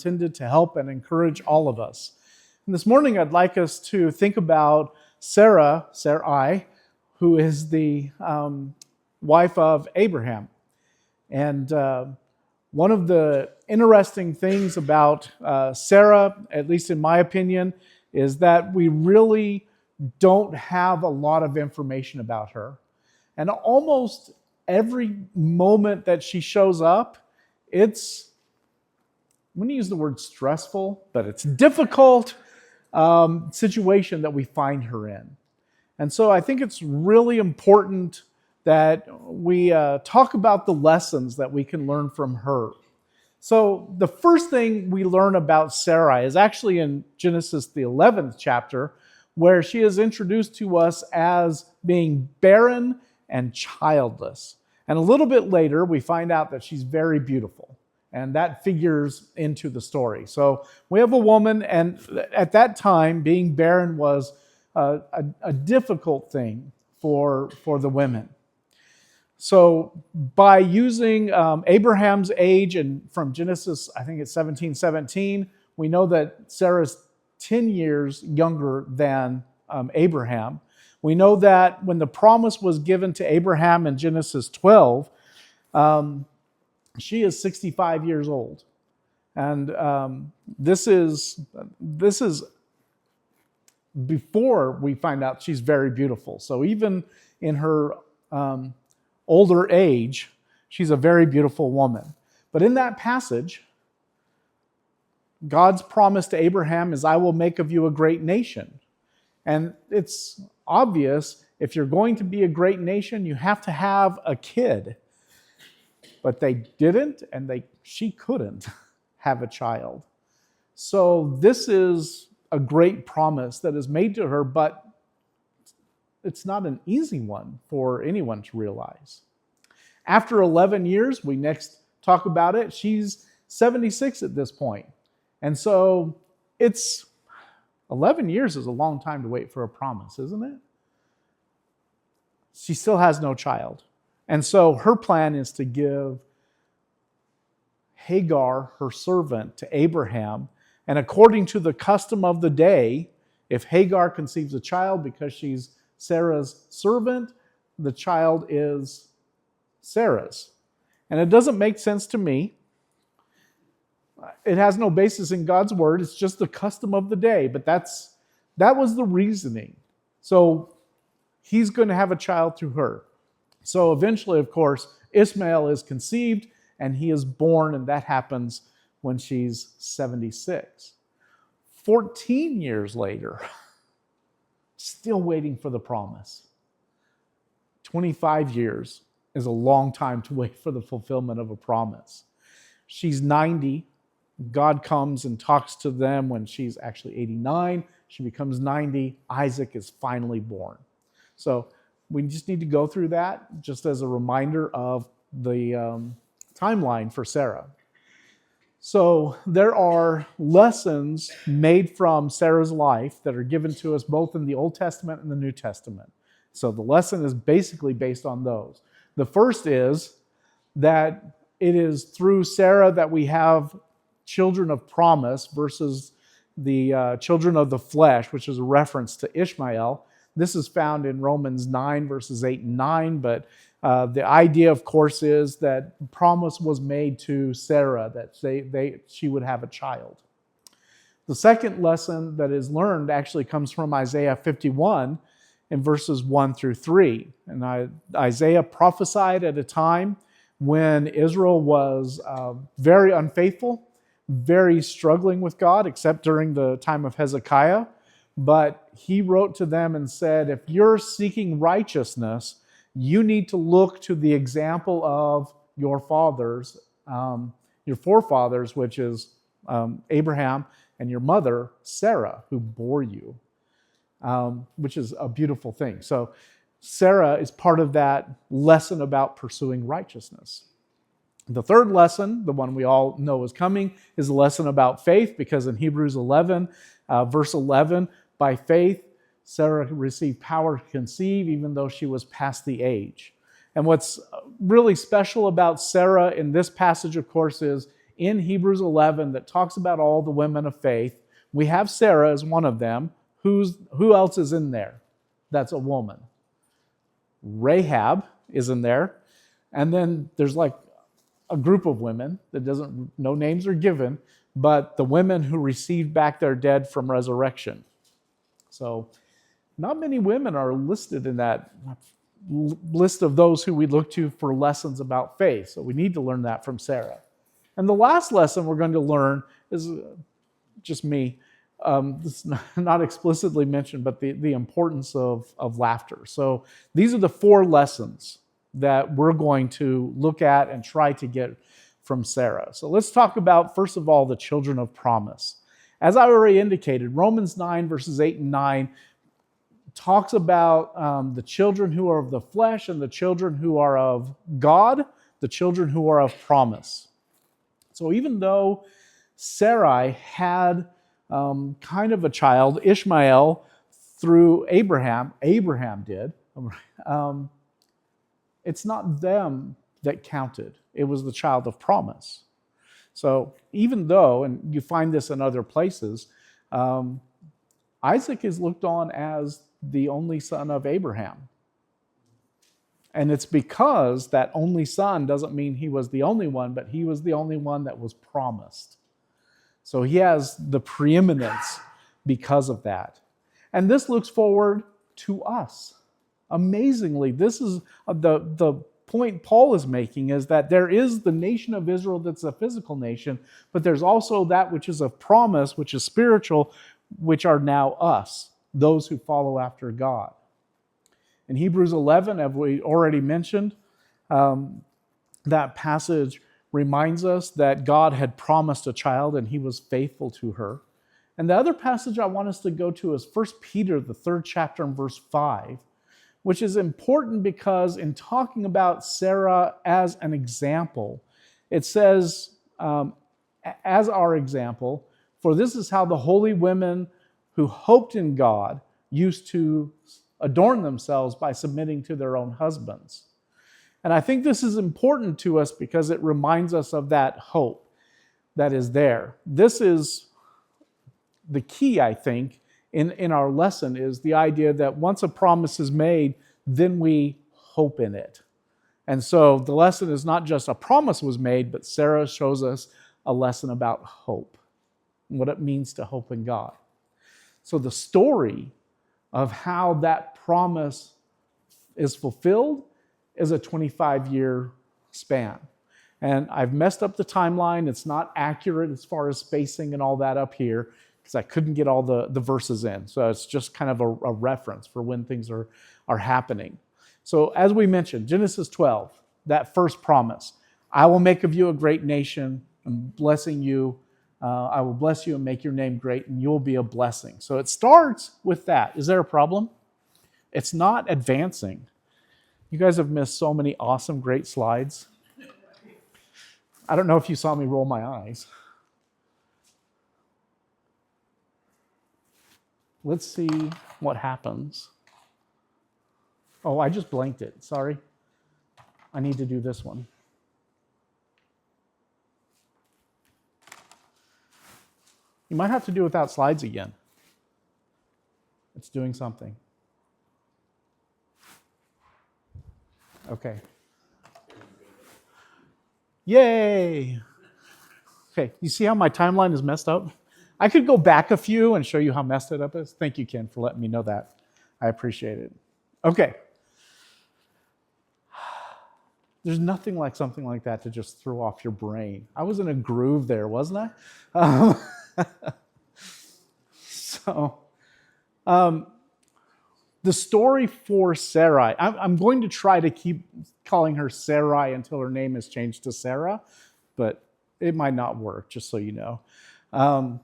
intended to help and encourage all of us. And this morning, I'd like us to think about Sarai, who is the wife of Abraham. And one of the interesting things about Sarah, at least in my opinion, is that we really don't have a lot of information about her. And almost every moment that she shows up, I'm going to use the word stressful, but it's difficult situation that we find her in. And so I think it's really important that we talk about the lessons that we can learn from her. So the first thing we learn about Sarai is actually in Genesis, the 11th chapter, where she is introduced to us as being barren and childless. And a little bit later, we find out that she's very beautiful. And that figures into the story. So we have a woman, and at that time, being barren was a difficult thing for the women. So by using Abraham's age, and from Genesis, I think it's 17:17, we know that Sarah's 10 years younger than Abraham. We know that when the promise was given to Abraham in Genesis 12, she is 65 years old. And this is before we find out she's very beautiful. So even in her older age, she's a very beautiful woman. But in that passage, God's promise to Abraham is, I will make of you a great nation. And it's obvious, if you're going to be a great nation, you have to have a kid. But they didn't, and she couldn't have a child. So this is a great promise that is made to her, but it's not an easy one for anyone to realize. After 11 years, we next talk about it. She's 76 at this point. And so 11 years is a long time to wait for a promise, isn't it? She still has no child. And so her plan is to give Hagar, her servant, to Abraham. And according to the custom of the day, if Hagar conceives a child because she's Sarah's servant, the child is Sarah's. And it doesn't make sense to me. It has no basis in God's word. It's just the custom of the day. But that was the reasoning. So he's going to have a child through her. So eventually, of course, Ishmael is conceived and he is born, and that happens when she's 76. 14 years later, still waiting for the promise. 25 years is a long time to wait for the fulfillment of a promise. She's 90. God comes and talks to them when she's actually 89. She becomes 90. Isaac is finally born. So we just need to go through that just as a reminder of the timeline for Sarah. So there are lessons made from Sarah's life that are given to us both in the Old Testament and the New Testament. So the lesson is basically based on those. The first is that it is through Sarah that we have children of promise versus the children of the flesh, which is a reference to Ishmael. This is found in Romans 9, verses 8 and 9, but the idea, of course, is that promise was made to Sarah that she would have a child. The second lesson that is learned actually comes from Isaiah 51 in verses 1 through 3. And Isaiah prophesied at a time when Israel was very unfaithful, very struggling with God, except during the time of Hezekiah. But he wrote to them and said, if you're seeking righteousness, you need to look to the example of your fathers, your forefathers, which is Abraham, and your mother, Sarah, who bore you, which is a beautiful thing. So Sarah is part of that lesson about pursuing righteousness. The third lesson, the one we all know is coming, is a lesson about faith, because in Hebrews 11, verse 11, by faith, Sarah received power to conceive even though she was past the age. And what's really special about Sarah in this passage, of course, is in Hebrews 11 that talks about all the women of faith. We have Sarah as one of them. Who else is in there? That's a woman. Rahab is in there. And then there's like a group of women that no names are given, but the women who received back their dead from resurrection. So not many women are listed in that list of those who we look to for lessons about faith. So we need to learn that from Sarah. And the last lesson we're going to learn is just me. It's not explicitly mentioned, but the importance of laughter. So these are the 4 lessons that we're going to look at and try to get from Sarah. So let's talk about, first of all, the children of promise. As I already indicated, Romans 9, verses 8 and 9 talks about the children who are of the flesh and the children who are of God, the children who are of promise. So even though Sarai had kind of a child, Ishmael, through Abraham did, it's not them that counted. It was the child of promise. So even though, and you find this in other places, Isaac is looked on as the only son of Abraham. And it's because that only son doesn't mean he was the only one, but he was the only one that was promised. So he has the preeminence because of that. And this looks forward to us. Amazingly, this is the point Paul is making, is that there is the nation of Israel that's a physical nation, but there's also that which is of promise, which is spiritual, which are now us, those who follow after God. In Hebrews 11, as we already mentioned, that passage reminds us that God had promised a child and he was faithful to her. And the other passage I want us to go to is 1 Peter, the 3rd chapter and verse 5, which is important because in talking about Sarah as an example, it says, as our example, for this is how the holy women who hoped in God used to adorn themselves by submitting to their own husbands. And I think this is important to us because it reminds us of that hope that is there. This is the key, I think, in our lesson, is the idea that once a promise is made, then we hope in it. And so the lesson is not just a promise was made, but Sarah shows us a lesson about hope and what it means to hope in God. So the story of how that promise is fulfilled is a 25-year span. And I've messed up the timeline. It's not accurate as far as spacing and all that up here because I couldn't get all the verses in. So it's just kind of a reference for when things are happening. So as we mentioned, Genesis 12, that first promise, I will make of you a great nation. I'm blessing you. I will bless you and make your name great, and you'll be a blessing. So it starts with that. Is there a problem? It's not advancing. You guys have missed so many awesome, great slides. I don't know if you saw me roll my eyes. Let's see what happens. Oh, I just blanked it. Sorry. I need to do this one. You might have to do without slides again. It's doing something. Okay. Yay! Okay, you see how my timeline is messed up? I could go back a few and show you how messed it up is. Thank you, Ken, for letting me know that. I appreciate it. Okay. There's nothing like something like that to just throw off your brain. I was in a groove there, wasn't I? The story for Sarai, I'm going to try to keep calling her Sarai until her name is changed to Sarah, but it might not work, just so you know.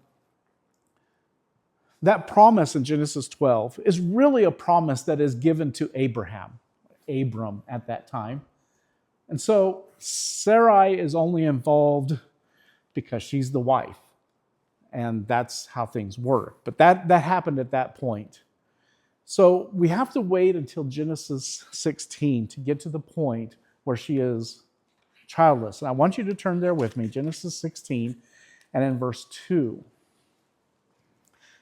That promise in Genesis 12 is really a promise that is given to Abram at that time. And so Sarai is only involved because she's the wife. And that's how things work. But that happened at that point. So we have to wait until Genesis 16 to get to the point where she is childless. And I want you to turn there with me, Genesis 16 and in verse 2.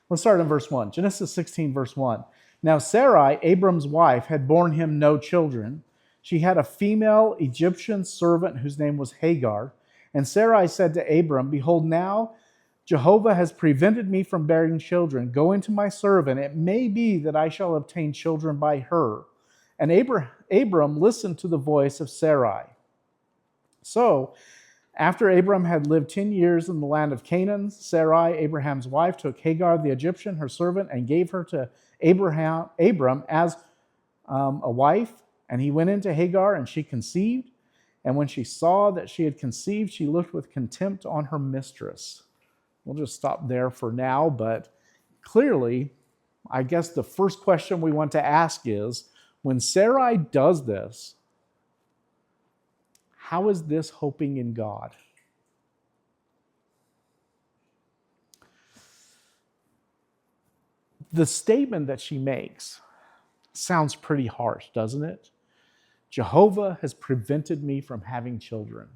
Let's start in verse 1. Genesis 16, verse 1. Now Sarai, Abram's wife, had borne him no children. She had a female Egyptian servant whose name was Hagar. And Sarai said to Abram, Behold, now Jehovah has prevented me from bearing children. Go into my servant. It may be that I shall obtain children by her. And Abram listened to the voice of Sarai. So, after Abram had lived 10 years in the land of Canaan, Sarai, Abraham's wife, took Hagar the Egyptian, her servant, and gave her to Abram as a wife. And he went into Hagar, and she conceived. And when she saw that she had conceived, she looked with contempt on her mistress. We'll just stop there for now, but clearly, I guess the first question we want to ask is, when Sarai does this, how is this hoping in God? The statement that she makes sounds pretty harsh, doesn't it? Jehovah has prevented me from having children.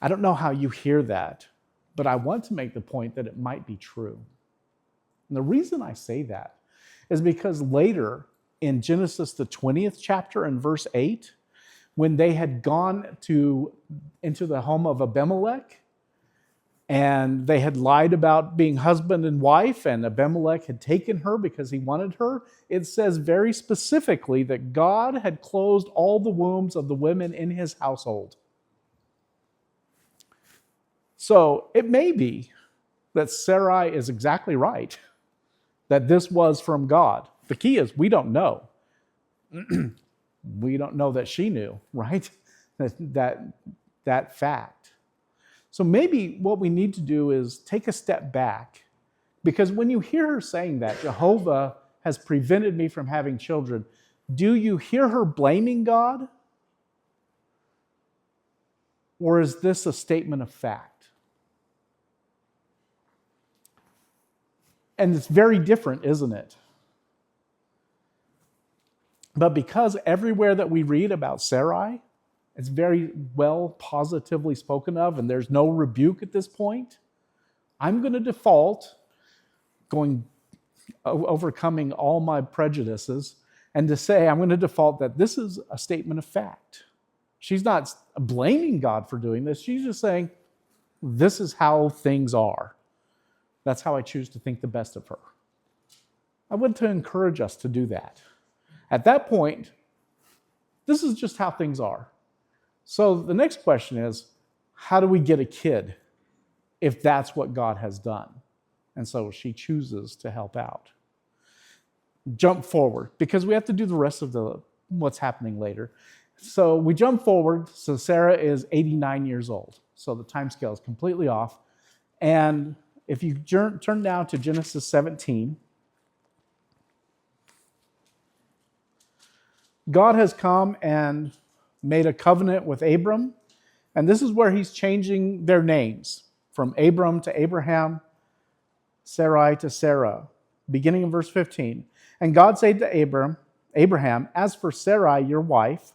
I don't know how you hear that, but I want to make the point that it might be true. And the reason I say that is because later in Genesis, the 20th chapter and verse 8, when they had gone into the home of Abimelech, and they had lied about being husband and wife, and Abimelech had taken her because he wanted her, it says very specifically that God had closed all the wombs of the women in his household. So it may be that Sarai is exactly right, that this was from God. The key is we don't know. We don't know that she knew, right? That fact. So maybe what we need to do is take a step back, because when you hear her saying that, Jehovah has prevented me from having children, do you hear her blaming God? Or is this a statement of fact? And it's very different, isn't it? But because everywhere that we read about Sarai, it's very well positively spoken of, and there's no rebuke at this point, I'm going to default, overcoming all my prejudices, and to say I'm going to default that this is a statement of fact. She's not blaming God for doing this. She's just saying, this is how things are. That's how I choose to think the best of her. I want to encourage us to do that. At that point, this is just how things are. So the next question is, how do we get a kid if that's what God has done? And so she chooses to help out. Jump forward, because we have to do the rest of what's happening later. So we jump forward. So Sarah is 89 years old. So the time scale is completely off. And if you turn now to Genesis 17, God has come and made a covenant with Abram, and this is where he's changing their names from Abram to Abraham, Sarai to Sarah, beginning in verse 15. And God said to Abraham, as for Sarai, your wife,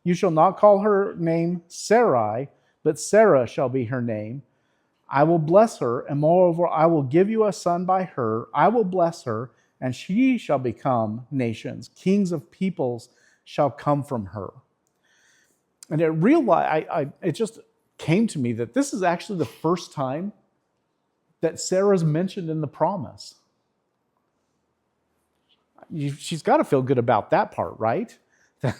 you shall not call her name Sarai, but Sarah shall be her name. I will bless her, and moreover, I will give you a son by her. I will bless her, and she shall become nations. Kings of peoples shall come from her. And it just came to me that this is actually the first time that Sarah's mentioned in the promise. She's got to feel good about that part, right?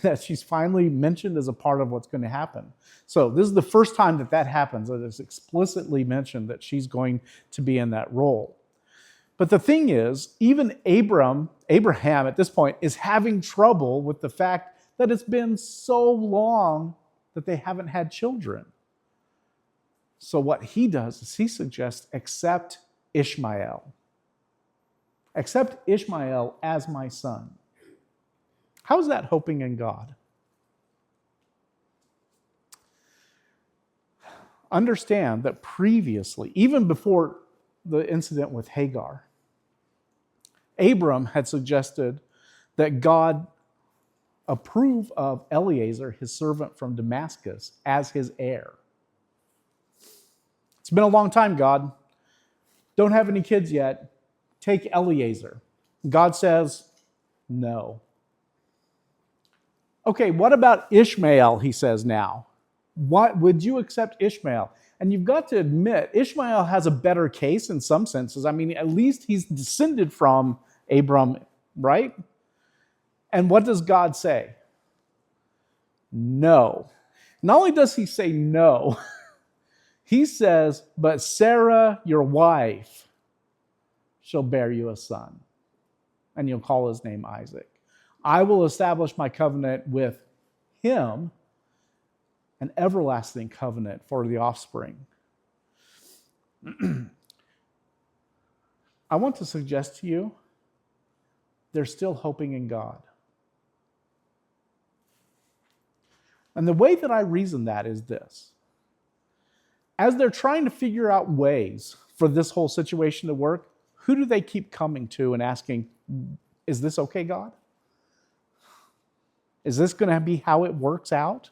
That she's finally mentioned as a part of what's going to happen. So this is the first time that happens, that it's explicitly mentioned that she's going to be in that role. But the thing is, even Abraham at this point is having trouble with the fact that it's been so long that they haven't had children. So what he does is he suggests, accept Ishmael. Accept Ishmael as my son. How is that hoping in God? Understand that previously, even before the incident with Hagar, Abram had suggested that God approve of Eliezer, his servant from Damascus, as his heir. It's been a long time, God. Don't have any kids yet. Take Eliezer. God says, no. Okay, what about Ishmael, he says now? What would you accept Ishmael? And you've got to admit, Ishmael has a better case in some senses. I mean, at least he's descended from Abram, right? And what does God say? No. Not only does he say no, he says, but Sarah, your wife, shall bear you a son, and you'll call his name Isaac. I will establish my covenant with him, an everlasting covenant for the offspring. I want to suggest to you, they're still hoping in God. And the way that I reason that is this. As they're trying to figure out ways for this whole situation to work, who do they keep coming to and asking, is this okay, God? Is this going to be how it works out?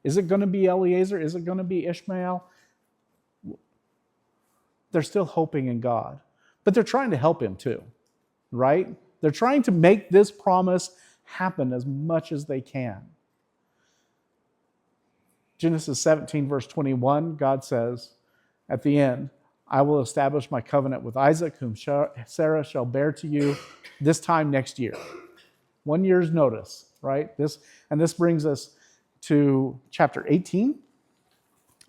Is it going to be Eliezer? Is it going to be Ishmael? They're still hoping in God. But they're trying to help him too, right? They're trying to make this promise happen as much as they can. Genesis 17, verse 21, God says at the end, I will establish my covenant with Isaac, whom Sarah shall bear to you this time next year. 1 year's notice, right? This brings us to chapter 18,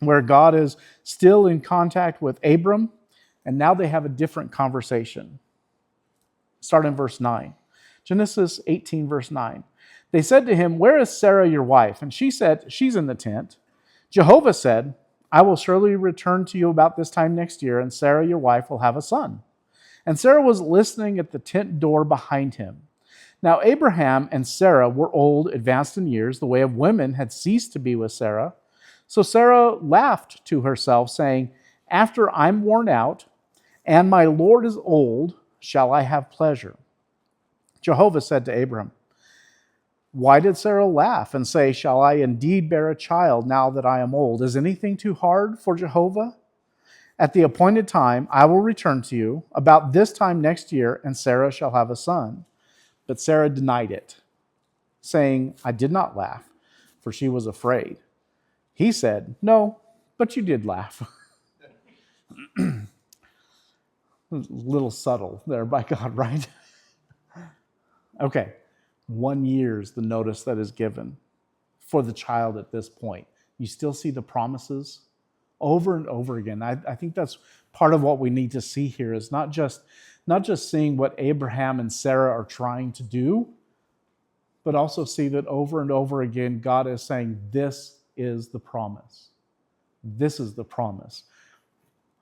where God is still in contact with Abram, and now they have a different conversation. Start in verse 9. Genesis 18, verse 9. They said to him, where is Sarah your wife? And she said, she's in the tent. Jehovah said, I will surely return to you about this time next year, and Sarah your wife will have a son. And Sarah was listening at the tent door behind him. Now Abraham and Sarah were old, advanced in years. The way of women had ceased to be with Sarah. So Sarah laughed to herself, saying, after I'm worn out, and my Lord is old, shall I have pleasure? Jehovah said to Abram, why did Sarah laugh and say, shall I indeed bear a child now that I am old? Is anything too hard for Jehovah? At the appointed time, I will return to you about this time next year, and Sarah shall have a son. But Sarah denied it, saying, I did not laugh, for she was afraid. He said, no, but you did laugh. A little subtle there by God, right? Okay. 1 year's the notice that is given for the child at this point. You still see the promises over and over again. I think that's part of what we need to see here is not just seeing what Abraham and Sarah are trying to do, but also see that over and over again, God is saying, this is the promise. This is the promise.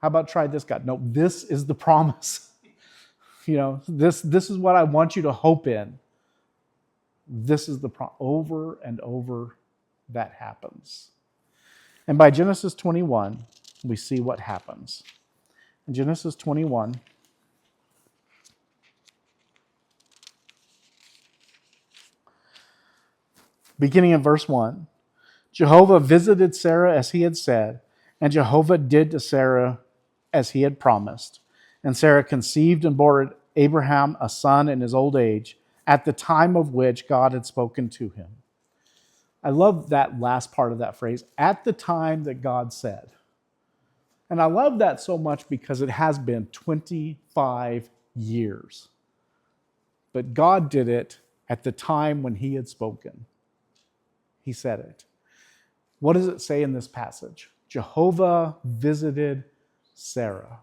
How about try this, God? No, this is the promise. This is what I want you to hope in. This is the over and over that happens. And by Genesis 21, we see what happens. In Genesis 21, beginning in verse 1, Jehovah visited Sarah as he had said, and Jehovah did to Sarah as he had promised. And Sarah conceived and bore Abraham a son in his old age, at the time of which God had spoken to him. I love that last part of that phrase, at the time that God said. And I love that so much because it has been 25 years. But God did it at the time when he had spoken. He said it. What does it say in this passage? Jehovah visited Sarah.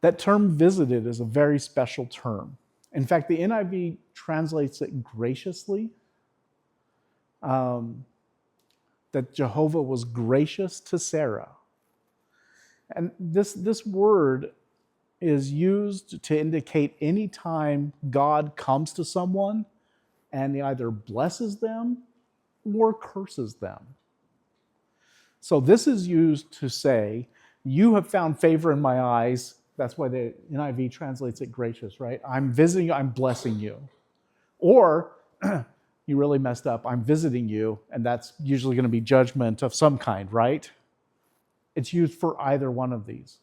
That term visited is a very special term. In fact, the NIV translates it graciously, that Jehovah was gracious to Sarah. And this word is used to indicate any time God comes to someone and he either blesses them or curses them. So this is used to say, you have found favor in my eyes. That's why the NIV translates it gracious, right? I'm visiting you, I'm blessing you. Or you really messed up, I'm visiting you, and that's usually going to be judgment of some kind, right? It's used for either one of these.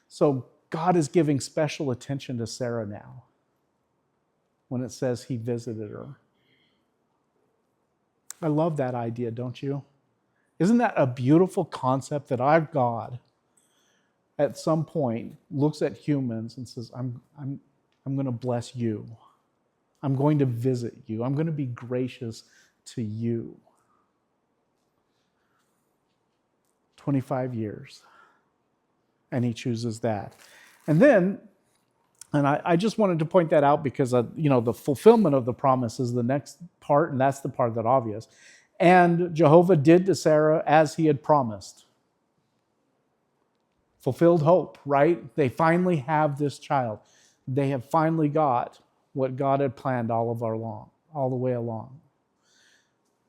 So God is giving special attention to Sarah now when it says he visited her. I love that idea, don't you? Isn't that a beautiful concept that our God at some point looks at humans and says, I'm going to bless you. I'm going to visit you. I'm going to be gracious to you. 25 years. And he chooses that. And then, and I just wanted to point that out because, the fulfillment of the promise is the next part, and that's the part that's obvious. And Jehovah did to Sarah as he had promised. Fulfilled hope, right? They finally have this child. They have finally got what God had planned all the way along.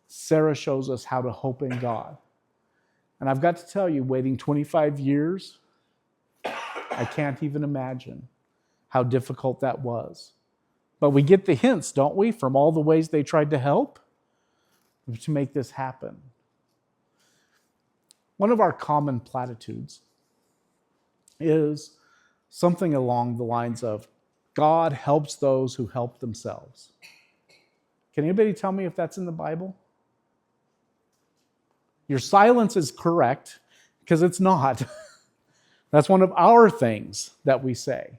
Sarah shows us how to hope in God. And I've got to tell you, waiting 25 years, I can't even imagine how difficult that was. But we get the hints, don't we, from all the ways they tried to help to make this happen. One of our common platitudes is something along the lines of, God helps those who help themselves. Can anybody tell me if that's in the Bible? Your silence is correct, because it's not. That's one of our things that we say.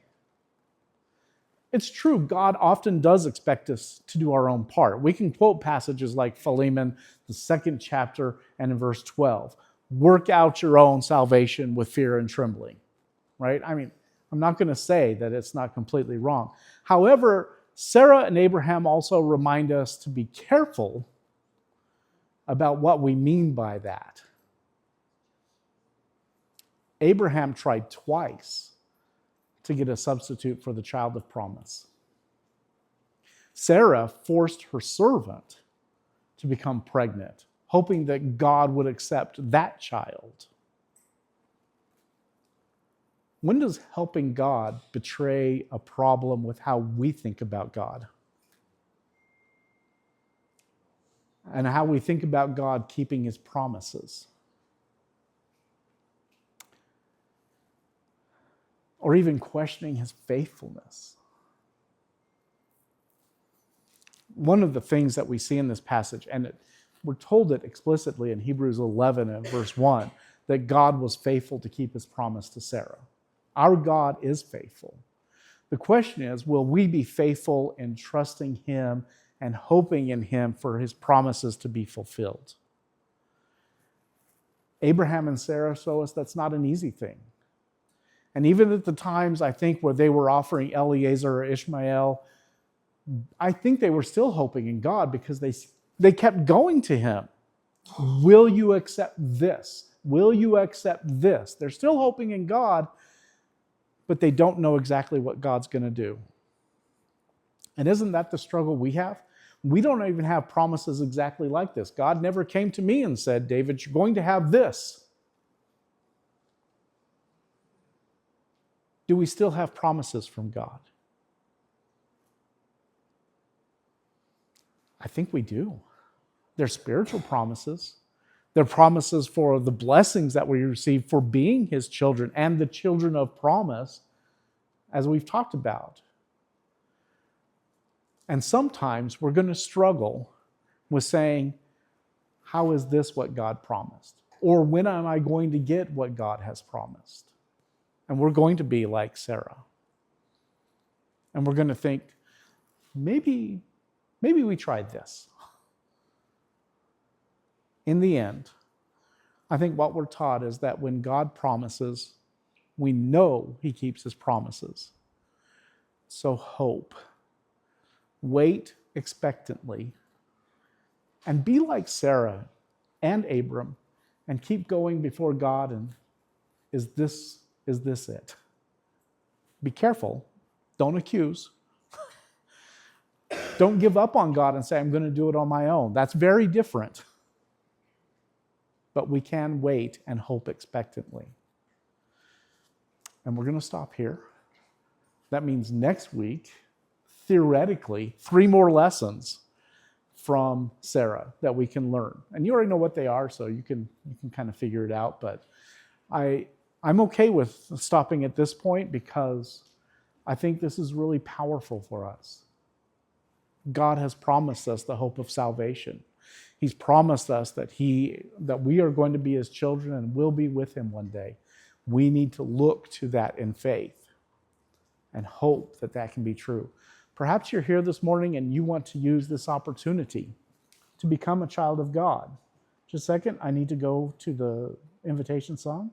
It's true, God often does expect us to do our own part. We can quote passages like Philemon, the 2nd chapter, and in verse 12. Work out your own salvation with fear and trembling. Right? I mean, I'm not going to say that it's not completely wrong. However, Sarah and Abraham also remind us to be careful about what we mean by that. Abraham tried twice to get a substitute for the child of promise. Sarah forced her servant to become pregnant, hoping that God would accept that child. When does helping God betray a problem with how we think about God? And how we think about God keeping his promises? Or even questioning his faithfulness? One of the things that we see in this passage, and we're told it explicitly in Hebrews 11 and verse 1, that God was faithful to keep his promise to Sarah. Our God is faithful. The question is, will we be faithful in trusting him and hoping in him for his promises to be fulfilled? Abraham and Sarah show us that's not an easy thing. And even at the times, I think, where they were offering Eliezer or Ishmael, I think they were still hoping in God because they kept going to him. Will you accept this? Will you accept this? They're still hoping in God, but they don't know exactly what God's going to do. And isn't that the struggle we have? We don't even have promises exactly like this. God never came to me and said, David, you're going to have this. Do we still have promises from God? I think we do. They're spiritual promises. They're promises for the blessings that we receive for being his children and the children of promise, as we've talked about. And sometimes we're going to struggle with saying, how is this what God promised? Or when am I going to get what God has promised? And we're going to be like Sarah. And we're going to think, maybe we tried this. In the end, I think what we're taught is that when God promises, we know he keeps his promises. So hope. Wait expectantly. And be like Sarah and Abram and keep going before God. And is this it? Be careful. Don't accuse. Don't give up on God and say, I'm going to do it on my own. That's very different. But we can wait and hope expectantly. And we're going to stop here. That means next week, theoretically 3 more lessons from Sarah that we can learn. And you already know what they are, so you can kind of figure it out. But I'm okay with stopping at this point because I think this is really powerful for us. God has promised us the hope of salvation. He's promised us that we are going to be his children and will be with him one day. We need to look to that in faith and hope that that can be true. Perhaps you're here this morning and you want to use this opportunity to become a child of God. Just a second, I need to go to the invitation song.